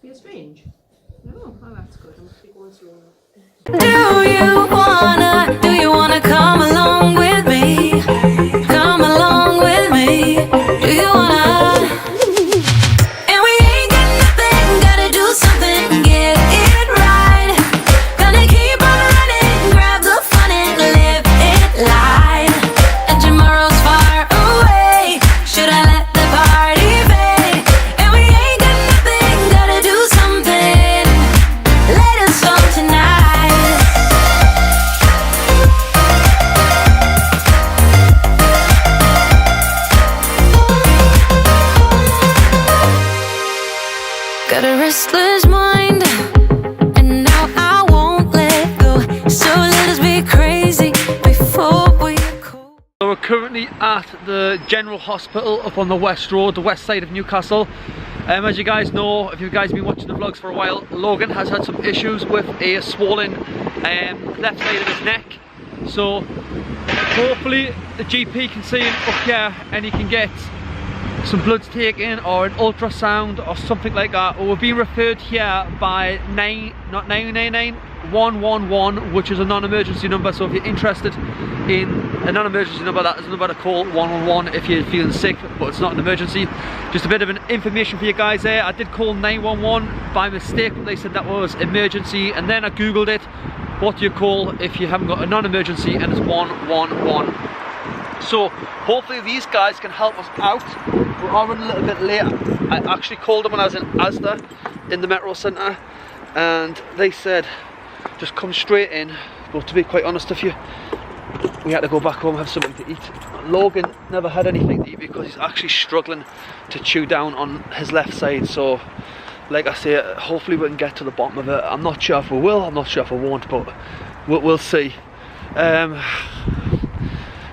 Feels strange. Oh, well, that's good. I must be going slow now. Do you wanna come along with me? Come along with me. Do you wanna? And we ain't got nothing, gotta do something, get it right. Gonna keep on running, grab the fun and live it light. And tomorrow's far away, should I let the party fade? And we ain't got nothing, gotta do something, let us go tonight. Got a restless mind, and now I won't let go. So let us be crazy before we are cold. So we're currently at the General Hospital up on the West Road, the west side of Newcastle. As you guys know, if you guys have been watching the vlogs for a while, Logan has had some issues with a swollen left side of his neck. So hopefully the GP can see him up here and he can get some bloods taken or an ultrasound or something like that. Or we're being referred here by 111, which is a non-emergency number. So if you're interested in a non-emergency number, that is a number to call, 111, if you're feeling sick but it's not an emergency. Just a bit of an information for you guys there. I did call 911 by mistake, but they said that was emergency, and then I googled it. What do you call if you haven't got a non-emergency? And it's 111. So hopefully these guys can help us out. We are running a little bit late. I actually called them when I was in Asda in the Metro Centre, and they said just come straight in. But to be quite honest with you, we had to go back home and have something to eat. Logan never had anything to eat because he's actually struggling to chew down on his left side. So like I say, hopefully we can get to the bottom of it. I'm not sure if we will, I'm not sure if we won't, but we'll see.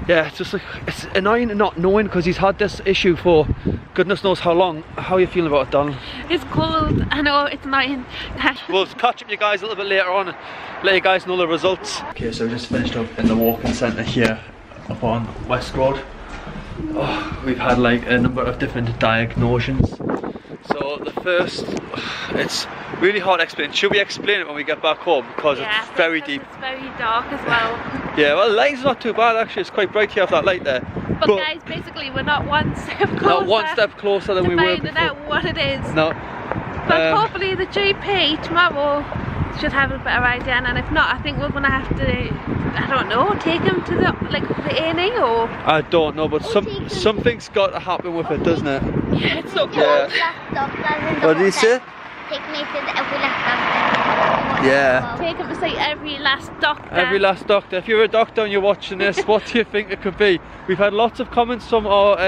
Yeah, it's just like, it's annoying not knowing because he's had this issue for goodness knows how long. How are you feeling about it, darling? It's cold, I know, it's annoying. We'll catch up with you guys a little bit later on and let you guys know the results. Okay, so we just finished up in the walking centre here up on West Road. Oh, we've had like a number of different diagnoses. So the first, it's really hard to explain. Should we explain it when we get back home? Because Yeah, it's very deep. It's very dark as well. Yeah, well the light's not too bad actually, it's quite bright here with that light there. But guys, basically we're not one step closer. Not one step closer than we were finding before. out what it is. No. But hopefully the GP tomorrow should have a better idea, and if not, I think we're gonna have to, I don't know, take him to the A&E or. I don't know, but something's got to happen with it, doesn't it? Yeah, it's so cold. Yeah. What did you say? Take me to every last doctor. Yeah. Take him to see every last doctor. Every last doctor. If you're a doctor and you're watching this, what do you think it could be? We've had lots of comments from our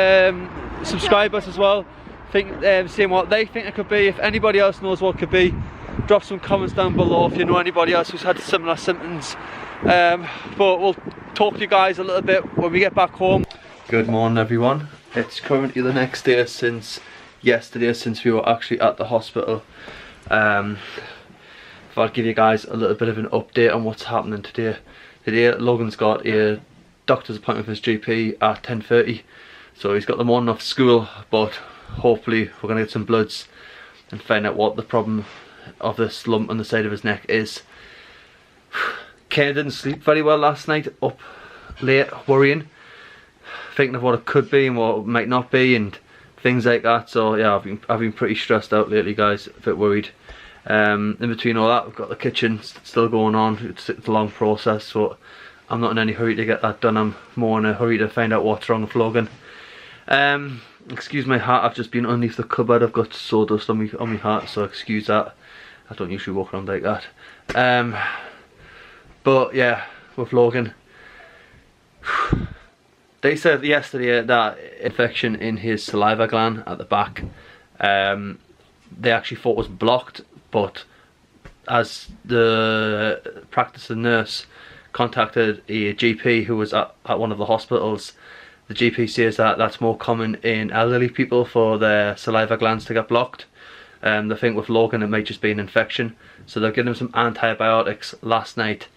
subscribers as well, saying what they think it could be. If anybody else knows what it could be, drop some comments down below if you know anybody else who's had similar symptoms. But we'll talk to you guys a little bit when we get back home. Good morning everyone. It's currently the next day since yesterday, since we were actually at the hospital. If I'll give you guys a little bit of an update on what's happening today. Today Logan's got a doctor's appointment with his GP at 10:30, so he's got the morning off school, but hopefully we're going to get some bloods and find out what the problem of this lump on the side of his neck is. Ken didn't sleep very well last night, up late worrying, thinking of what it could be and what it might not be and things like that. So yeah, I've been pretty stressed out lately guys, a bit worried. In between all that, we've got the kitchen still going on. It's a long process, so I'm not in any hurry to get that done. I'm more in a hurry to find out what's wrong with Logan. Excuse my hat, I've just been underneath the cupboard. I've got sawdust on my hat, so excuse that. I don't usually walk around like that. But yeah, with Logan, they said yesterday that infection in his saliva gland at the back, they actually thought was blocked, but as the practicing nurse contacted a GP who was at one of the hospitals, the GP says that that's more common in elderly people for their saliva glands to get blocked. They think with Logan it might just be an infection, so they've given him some antibiotics last night.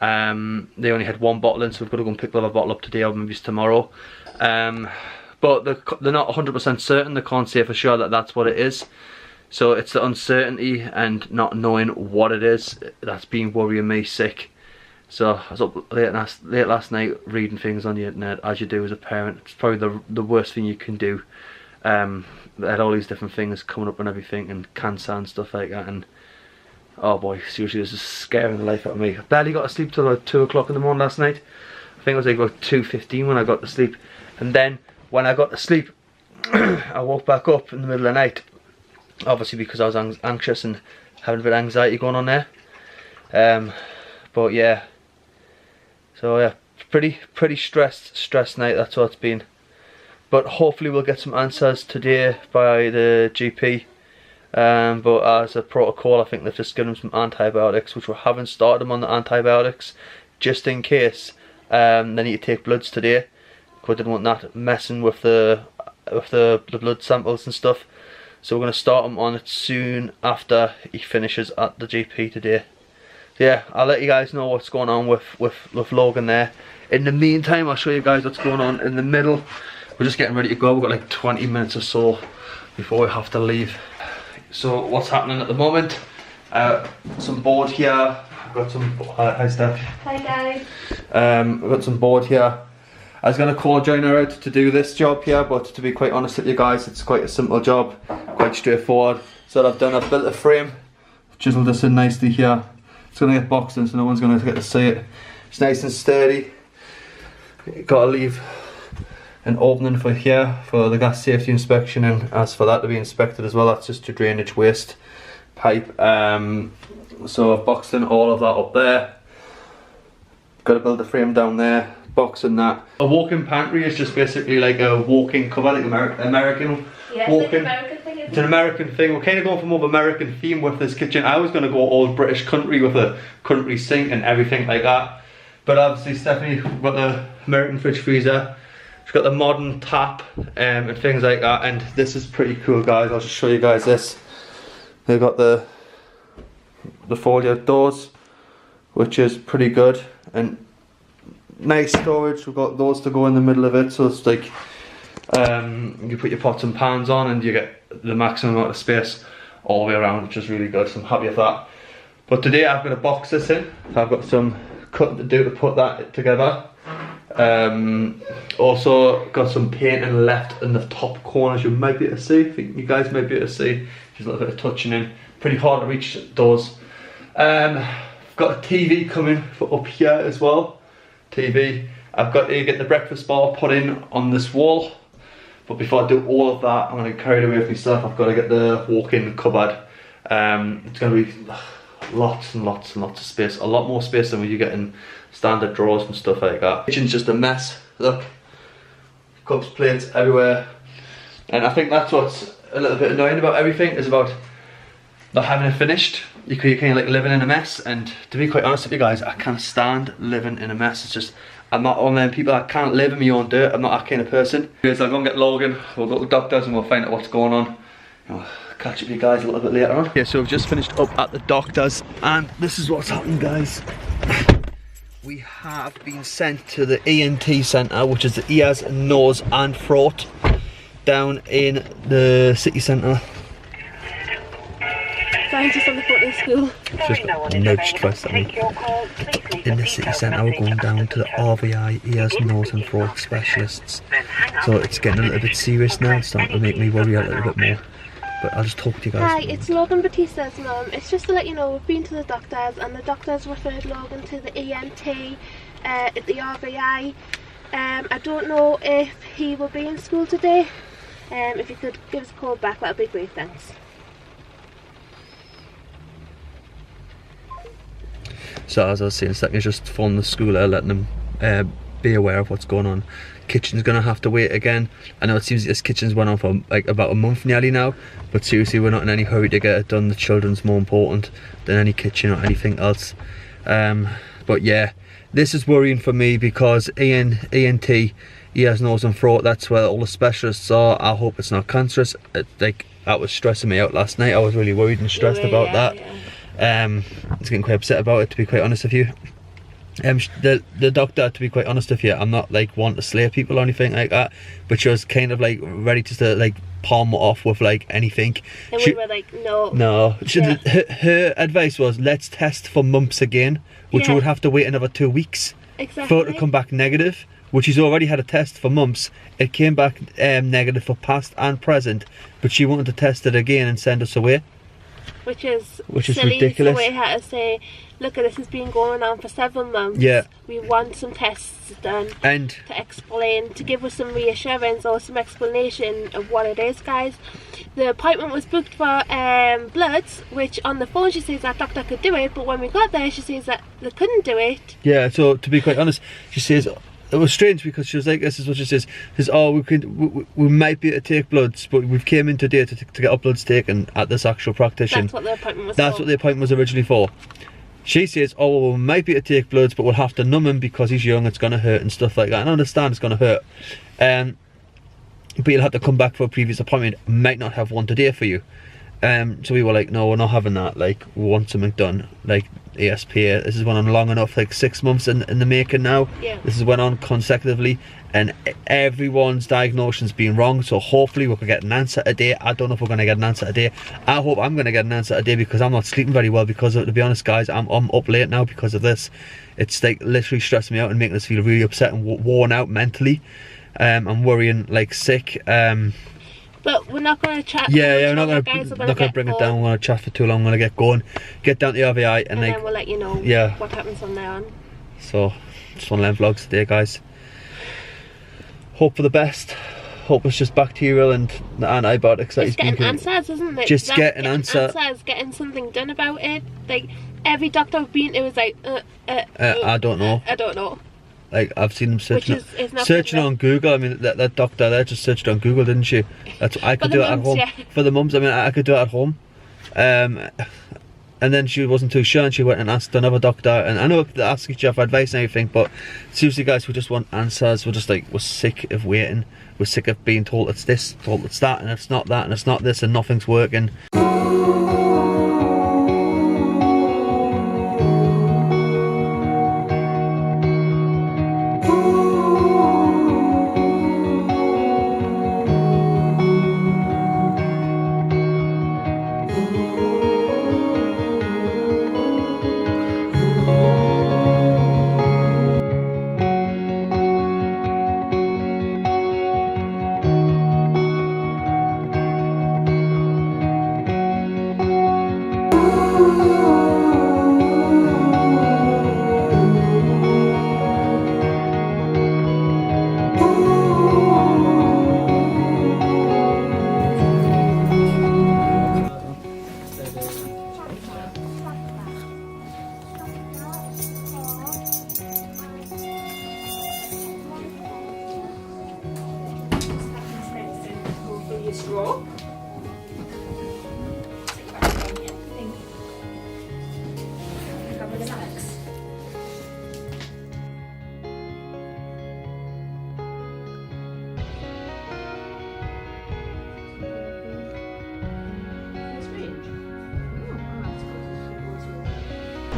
They only had one bottle in, so we've got to go and pick the other bottle up today or maybe it's tomorrow. But they're not 100% certain, they can't say for sure that that's what it is. So it's the uncertainty and not knowing what it is that's been worrying me sick. So I was up late last night reading things on the internet, as you do as a parent. It's probably the worst thing you can do. They had all these different things coming up and everything, and cancer and stuff like that, and oh boy, seriously, this is scaring the life out of me. I barely got to sleep till about 2 o'clock in the morning last night. I think it was like about 2:15 when I got to sleep, and then when I got to sleep I woke back up in the middle of the night, obviously because I was anxious and having a bit of anxiety going on there. But yeah, so yeah, pretty stressed night, that's what it's been. But hopefully we'll get some answers today by the GP. But as a protocol, I think they've just given him some antibiotics, which we haven't started him on the antibiotics, just in case they need to take bloods today. I didn't want that messing with the blood samples and stuff. So we're going to start him on it soon after he finishes at the GP today. So yeah, I'll let you guys know what's going on with Logan there. In the meantime, I'll show you guys what's going on in the middle. We're just getting ready to go. We've got like 20 minutes or so before we have to leave. So what's happening at the moment? Some board here. I've got some. Hi Steph. Hi guys. I've got some board here. I was going to call Joanna out to do this job here, but to be quite honest with you guys, it's quite a simple job, quite straightforward. So what I've done, I've built a frame, chiseled this in nicely here. It's going to get boxed in, so no one's going to get to see it. It's nice and sturdy. Got to leave an opening for here for the gas safety inspection, and as for that to be inspected as well, that's just a drainage waste pipe. So I've boxed in all of that up there. Got to build the frame down there, boxing that. A walk-in pantry is just basically like a walk-in cover, like American walk-in. It's an American thing. We're kind of going for more of American theme with this kitchen. I was going to go all British country with a country sink and everything like that. But obviously Stephanie got the American fridge freezer. She's got the modern tap and things like that. And this is pretty cool, guys. I'll just show you guys this. They've got the fold out doors, which is pretty good. And nice storage. We've got those to go in the middle of it. So it's like you put your pots and pans on and you get the maximum amount of space all the way around, which is really good. So I'm happy with that. But today I've got to box this in. I've got some cutting to do to put that together. Also got some painting left in the top corners. You might be able to see. I think you guys might be able to see. Just a little bit of touching in. Pretty hard to reach those. I've got a TV coming for up here as well. TV. I've got to get the breakfast bar put in on this wall. But before I do all of that, I'm going to carry it away with myself. I've got to get the walk-in cupboard. It's going to be lots and lots and lots of space. A lot more space than when you get in standard drawers and stuff like that. Kitchen's just a mess. Look, cups, plates everywhere. And I think that's what's a little bit annoying about everything, is about not having it finished. You're kind of like living in a mess. And to be quite honest with you guys, I can't stand living in a mess. It's just, I'm not one of them people that can't live in my own dirt. I'm not that kind of person. Anyways, I'll go and get Logan. We'll go to the doctors and we'll find out what's going on. I'll catch up with you guys a little bit later on. Yeah, so we've just finished up at the doctor's and this is what's happened, guys. We have been sent to the ENT centre, which is the ears, nose and throat, down in the city centre. Sorry, just on the phone in school. Just nudged twice at me. In the city centre, we're going down to the RVI, ears, nose and throat specialists. So it's getting a little bit serious now. It's starting to make me worry a little bit more. But I'll just talk to you guys. Hi, it's Logan Batista's mum. It's just to let you know, we've been to the doctors and the doctors referred Logan to the ENT at the RVI. I don't know if he will be in school today. If you could give us a call back, that would be great, thanks. So as I was saying, Stephanie just phoned the school, letting them be aware of what's going on. Kitchen's gonna have to wait again. I know it seems this kitchen's went on for like about a month nearly now, but seriously, we're not in any hurry to get it done. The children's more important than any kitchen or anything else. But yeah, this is worrying for me because ENT, ears, nose and throat, that's where all the specialists are. I hope it's not cancerous. Like, that was stressing me out last night. I was really worried and stressed about that. I was getting quite upset about it, to be quite honest with you. The doctor, to be quite honest with you, I'm not like wanting to slay people or anything like that, but she was kind of like ready just to like palm it off with like anything. And we were like, no. No. Her advice was, let's test for mumps again, which we would have to wait another 2 weeks for it to come back negative, which she's already had a test for mumps. It came back negative for past and present, but she wanted to test it again and send us away. Which is silly. ridiculous. So we had to say, look, this has been going on for 7 months. Yeah. We want some tests done and to explain, to give us some reassurance or some explanation of what it is, guys. The appointment was booked for bloods, which on the phone she says that doctor could do it, but when we got there she says that they couldn't do it. Yeah, so to be quite honest, she says it was strange because she was like, this is what she says, oh, we might be able to take bloods, but we've came in today to get our bloods taken at this actual practitioner. That's what the appointment was That's for. what the appointment was originally for. She says, oh, well, we might be able to take bloods, but we'll have to numb him because he's young, it's going to hurt and stuff like that. And I understand it's going to hurt. But you'll have to come back for a previous appointment. Might not have one today for you. So we were like, no, we're not having that. Like, we want something done. Like, ESP, this has went on long enough, like 6 months in the making now. Yeah. This has went on consecutively, and everyone's diagnosis been wrong, so hopefully we can get an answer today. I don't know if we're going to get an answer today. I hope I'm going to get an answer today, because I'm not sleeping very well because of it, to be honest, guys. I'm up late now because of this. It's like literally stressing me out and making us feel really upset and worn out mentally. I'm worrying like sick. But we're not going to chat. Yeah, we're not going to bring it down. We're going to chat for too long. We're going to get going, get down to the RVI, and like, then we'll let you know what happens from there on. So, just one of them vlogs today, guys. Hope for the best. Hope it's just bacterial and the antibiotics that he's getting answers, isn't it? Just get an answer. Answers, getting something done about it. Like, every doctor I've been to was like, I don't know. I don't know. Like, I've seen them searching on Google. I mean, that doctor there just searched on Google, didn't she? That's I could do it at home. Yeah. For the mums, I mean, I could do it at home. And then she wasn't too sure, and she went and asked another doctor. And I know they ask each other for advice and everything, but seriously, guys, we just want answers. We're just like, we're sick of waiting. We're sick of being told it's this, told it's that, and it's not that, and it's not this, and nothing's working. Straw.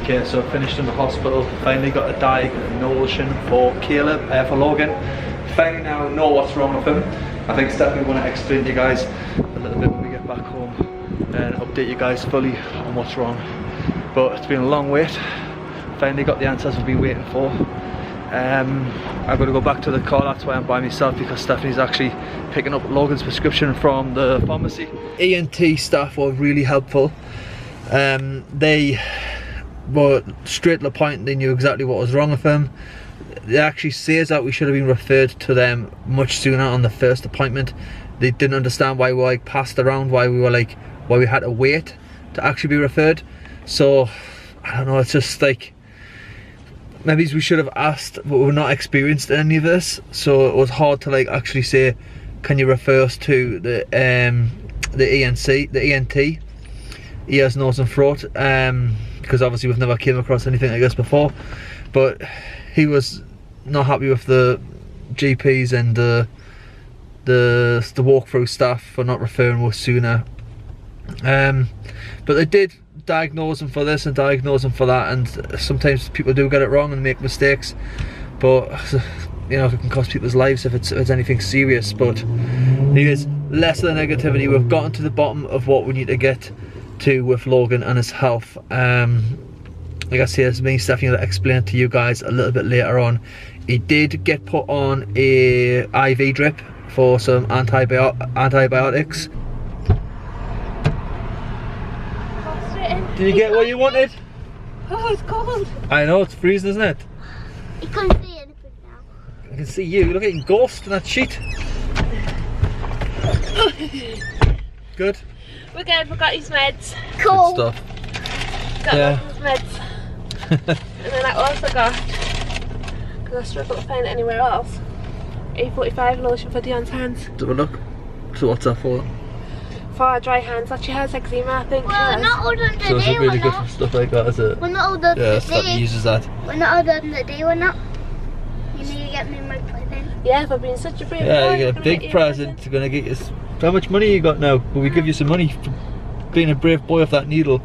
Okay, so finished in the hospital. Finally got a diagnosis for Caleb, for Logan. Finally now know what's wrong with him. I think Stephanie want to explain to you guys a little bit when we get back home and update you guys fully on what's wrong. But it's been a long wait. Finally got the answers we've been waiting for. I'm going to go back to the car, that's why I'm by myself, because Stephanie's actually picking up Logan's prescription from the pharmacy. ENT staff were really helpful. They were straight to the point, they knew exactly what was wrong with him. It actually says that we should have been referred to them much sooner on the first appointment. They didn't understand why we were like passed around, why we had to wait to actually be referred. So I don't know, it's just like, maybe we should have asked, but we're not experienced in any of this, so it was hard to like actually say, can you refer us to the ENT, ears, nose and throat, because obviously we've never came across anything like this before. But he was not happy with the GPs and the walkthrough staff for not referring us sooner. But they did diagnose him for this and diagnose him for that, and sometimes people do get it wrong and make mistakes, but you know, it can cost people's lives if it's anything serious. But anyways, less of the negativity. We've gotten to the bottom of what we need to get to with Logan and his health. Like I say, there's me, Stephanie, will explain to you guys a little bit later on. He did get put on a IV drip for some antibiotics. Did you get what you wanted? Oh, it's cold. I know, it's freezing, isn't it? You can't see anything now. I can see you. Look at you, ghost in that sheet. Good. We're good, we got his meds. Cool. Good stuff. Got Yeah. his meds. And then I also got, because I struggle to find it anywhere else, A45 lotion for Dion's hands. Have a look. So what's that for? For dry hands. That she has eczema, I think. Well, not all done So is today, it really we're good not. for stuff like that, is it? We're not all done Yeah, Stephanie today. uses that. We're not all done today, we're not. You need to get me my present. Yeah, for being such a brave Yeah, boy, you get a gonna big get you present. You're gonna get you. How much money you got now? Will we give you some money for being a brave boy off that needle?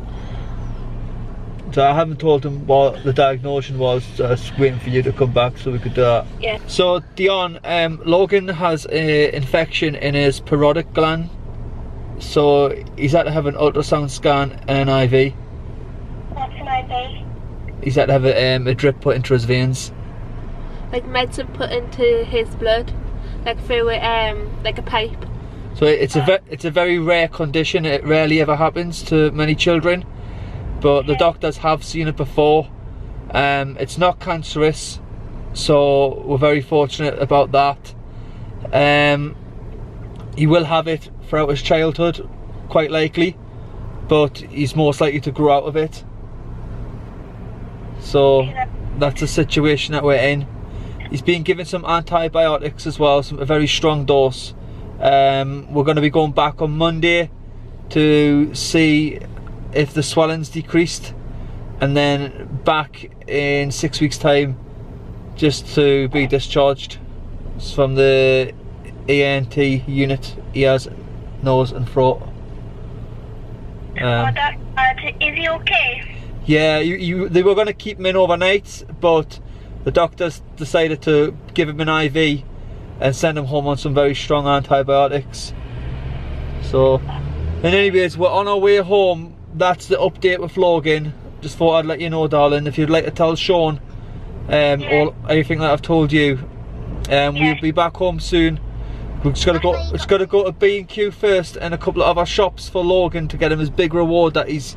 So I haven't told him what the diagnosis was. So I was waiting for you to come back so we could do that. Yeah. So Dion, Logan has an infection in his parotid gland. So he's had to have an ultrasound scan and an IV. What's an IV? He's had to have a drip put into his veins. Like medicine put into his blood, like through like a pipe. So it's a very rare condition. It rarely ever happens to many children, but the doctors have seen it before. It's not cancerous, so we're very fortunate about that. He will have it throughout his childhood, quite likely, but he's most likely to grow out of it. So that's the situation that we're in. He's been given some antibiotics as well, a very strong dose. We're going to be going back on Monday to see if the swelling's decreased, and then back in 6 weeks time just to be discharged from the ENT unit, ears, nose and throat. Is he okay? Yeah, they were going to keep him in overnight, but the doctors decided to give him an IV and send him home on some very strong antibiotics. So, and anyways, we're on our way home. That's the update with Logan. Just thought I'd let you know, darling. If you'd like to tell Sean all everything that I've told you, we'll be back home soon. We're just gotta go to B&Q first and a couple of other shops for Logan to get him his big reward that he's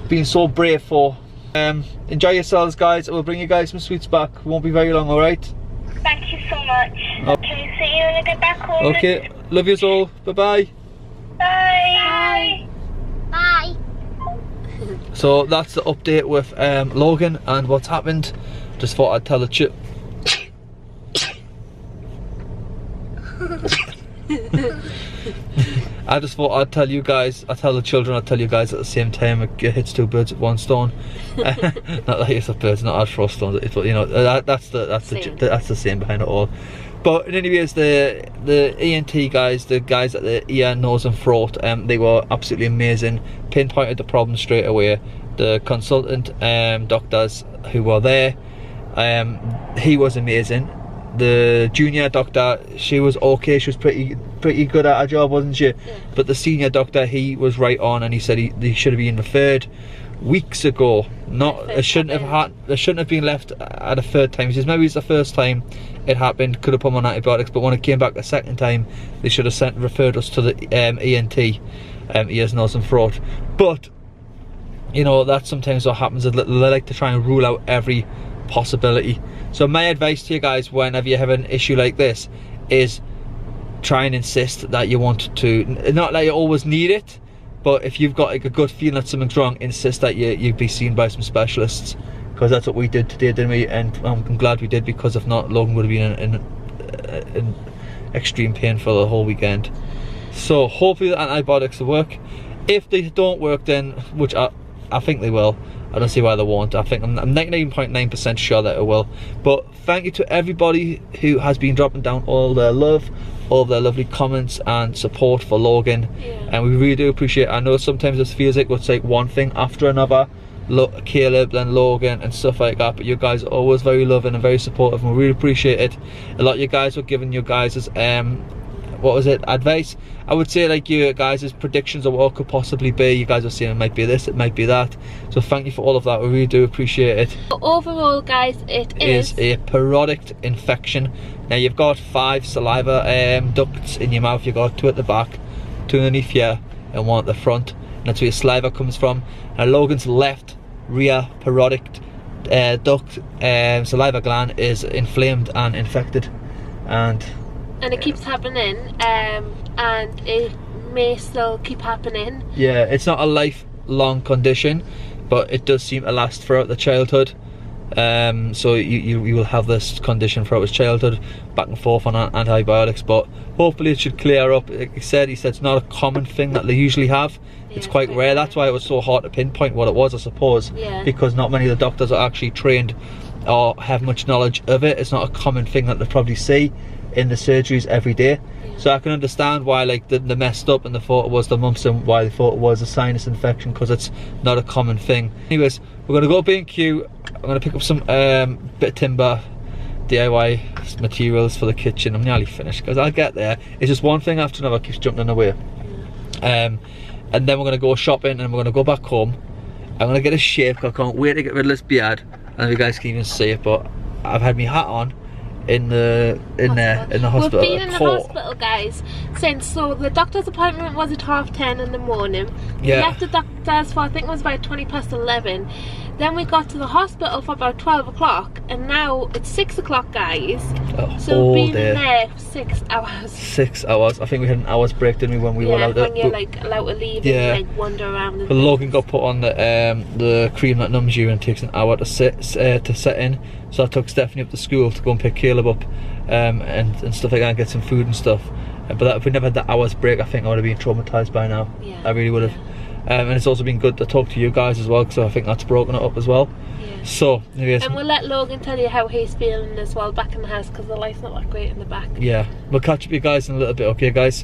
been so brave for. Enjoy yourselves, guys. We'll bring you guys some sweets back. It won't be very long, alright? Thank you so much. Okay, see you when I get back home. Okay, love yous all. Bye-bye. Bye. Bye. So that's the update with Logan and what's happened. Just thought I'd tell the I just thought I'd tell you guys, I'd tell the children, I'd tell you guys at the same time. It hits two birds with one stone. Not that it's a birds, not as frost stones, but you know, that's the same behind it all. But anyways, the ENT guys, the guys at the ear, nose and throat, they were absolutely amazing. Pinpointed the problem straight away. The consultant doctors who were there, he was amazing. The junior doctor, she was okay. She was pretty good at her job, wasn't she? Yeah. But the senior doctor, he was right on, and he said they should have been referred weeks ago. They shouldn't have been left at a third time. He says maybe it's the first time it happened, could have put them on antibiotics, but when it came back the second time, they should have referred us to the ENT, ears, nose and throat. But you know, that's sometimes what happens. They like to try and rule out every possibility. So my advice to you guys, whenever you have an issue like this, is try and insist that you want to, not that you always need it, but if you've got like a good feeling that something's wrong, insist that you be seen by some specialists, because that's what we did today, didn't we? And I'm glad we did, because if not, Logan would have been in extreme pain for the whole weekend. So hopefully the antibiotics will work. If they don't work, then, which I think they will, I don't see why they won't. I think I'm 99.9% sure that it will. But thank you to everybody who has been dropping down all their love, all their lovely comments and support for Logan, and we really do appreciate it. I know sometimes it feels like it's like one thing after another, Caleb and Logan and stuff like that, but you guys are always very loving and very supportive, and we really appreciate it. A lot of you guys were giving you guys what was it, advice, I would say, like you guys' predictions of what it could possibly be. You guys are saying it might be this, it might be that, so thank you for all of that. We really do appreciate it. Overall guys, it is a parodic infection. Now you've got 5 saliva ducts in your mouth. You've got 2 at the back, 2 underneath here, and 1 at the front, and that's where your saliva comes from. And Logan's left rear parodic duct saliva gland is inflamed and infected, and it keeps happening, and it may still keep happening. Yeah, it's not a lifelong condition, but it does seem to last throughout the childhood. So you will have this condition throughout his childhood, back and forth on antibiotics, but hopefully it should clear up. Like he said it's not a common thing that they usually have. It's quite rare. That's why it was so hard to pinpoint what it was, I suppose, because not many of the doctors are actually trained or have much knowledge of it. It's not a common thing that they probably see in the surgeries every day. So I can understand why like they messed up and they thought it was the mumps, and why they thought it was a sinus infection, because it's not a common thing. Anyways, we're gonna go B&Q. I'm gonna pick up some bit of timber, DIY materials for the kitchen. I'm nearly finished because I'll get there. It's just one thing after another keeps jumping in the way. And then we're gonna go shopping, and we're gonna go back home. I'm gonna get a shave because I can't wait to get rid of this beard. I don't know if you guys can even see it, but I've had my hat on in the hospital. We've been in the hospital, guys, since, so the doctor's appointment was at 10:30 in the morning. We left the doctor's for, I think it was about 11:20. Then we got to the hospital for about 12 o'clock, and now it's 6 o'clock, guys. So we've been in there for 6 hours. 6 hours. I think we had an hour's break, didn't we, when we were allowed to? When you're like allowed to leave and like wander around. But Logan got put on the cream that numbs you, and it takes an hour to set in. So I took Stephanie up to school to go and pick Caleb up and stuff like that, and get some food and stuff. But if we never had that hour's break, I think I would have been traumatised by now. I really would have. And it's also been good to talk to you guys as well, because I think that's broken it up as well. So anyways, and we'll let Logan tell you how he's feeling as well back in the house, because the light's not that great in the back. We'll catch up with you guys in a little bit, okay guys?